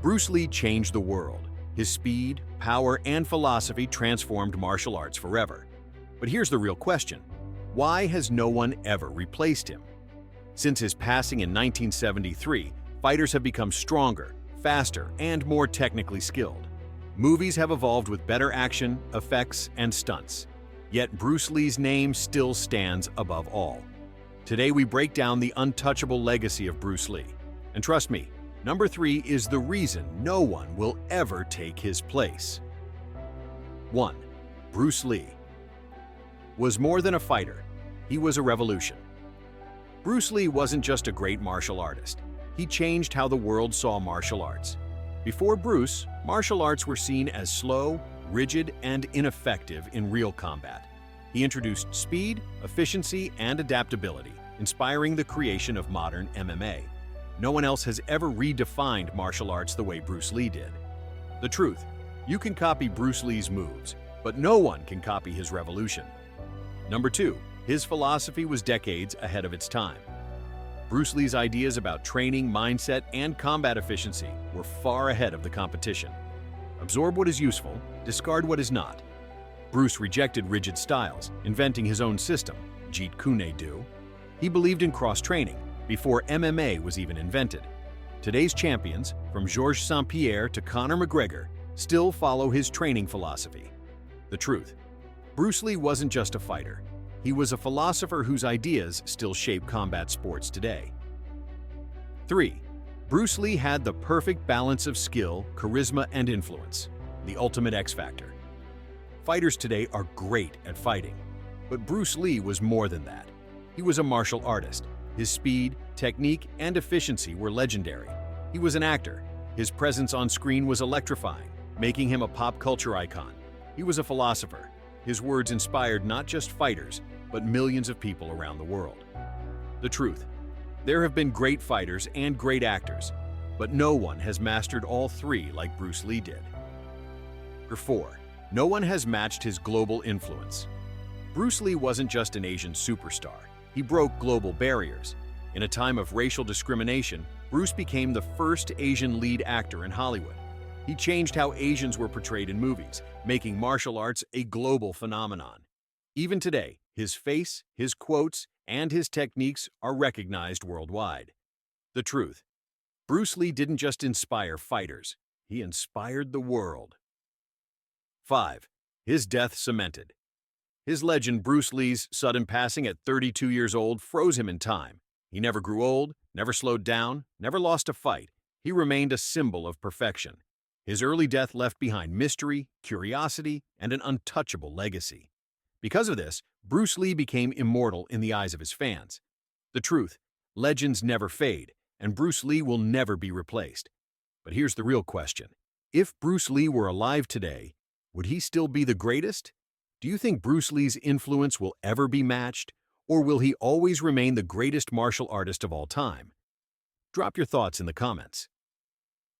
Bruce Lee changed the world. His speed, power, and philosophy transformed martial arts forever. But here's the real question. Why has no one ever replaced him? Since his passing in 1973, fighters have become stronger, faster, and more technically skilled. Movies have evolved with better action, effects, and stunts. Yet Bruce Lee's name still stands above all. Today we break down the untouchable legacy of Bruce Lee. And trust me, number 3 is the reason no one will ever take his place. 1. Bruce Lee was more than a fighter. He was a revolution. Bruce Lee wasn't just a great martial artist. He changed how the world saw martial arts. Before Bruce, martial arts were seen as slow, rigid, and ineffective in real combat. He introduced speed, efficiency, and adaptability, inspiring the creation of modern MMA. No one else has ever redefined martial arts the way Bruce Lee did. The truth, you can copy Bruce Lee's moves, but no one can copy his revolution. Number 2, his philosophy was decades ahead of its time. Bruce Lee's ideas about training, mindset, and combat efficiency were far ahead of the competition. Absorb what is useful, discard what is not. Bruce rejected rigid styles, inventing his own system, Jeet Kune Do. He believed in cross-training before MMA was even invented. Today's champions, from Georges St-Pierre to Conor McGregor, still follow his training philosophy. The truth, Bruce Lee wasn't just a fighter. He was a philosopher whose ideas still shape combat sports today. 3. Bruce Lee had the perfect balance of skill, charisma, and influence, the ultimate X factor. Fighters today are great at fighting, but Bruce Lee was more than that. He was a martial artist. His speed, technique, and efficiency were legendary. He was an actor. His presence on screen was electrifying, making him a pop culture icon. He was a philosopher. His words inspired not just fighters, but millions of people around the world. The truth, there have been great fighters and great actors, but no one has mastered all 3 like Bruce Lee did. 4. No one has matched his global influence. Bruce Lee wasn't just an Asian superstar. He broke global barriers. In a time of racial discrimination, Bruce became the first Asian lead actor in Hollywood. He changed how Asians were portrayed in movies, making martial arts a global phenomenon. Even today, his face, his quotes, and his techniques are recognized worldwide. The truth, Bruce Lee didn't just inspire fighters, he inspired the world. 5. His death cemented. His legend, Bruce Lee's sudden passing at 32 years old, froze him in time. He never grew old, never slowed down, never lost a fight. He remained a symbol of perfection. His early death left behind mystery, curiosity, and an untouchable legacy. Because of this, Bruce Lee became immortal in the eyes of his fans. The truth, legends never fade, and Bruce Lee will never be replaced. But here's the real question. If Bruce Lee were alive today, would he still be the greatest? Do you think Bruce Lee's influence will ever be matched, or will he always remain the greatest martial artist of all time? Drop your thoughts in the comments.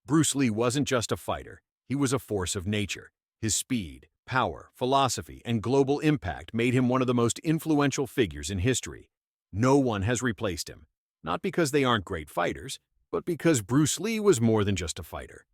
Bruce Lee wasn't just a fighter, he was a force of nature. His speed, power, philosophy, and global impact made him one of the most influential figures in history. No one has replaced him, not because they aren't great fighters, but because Bruce Lee was more than just a fighter.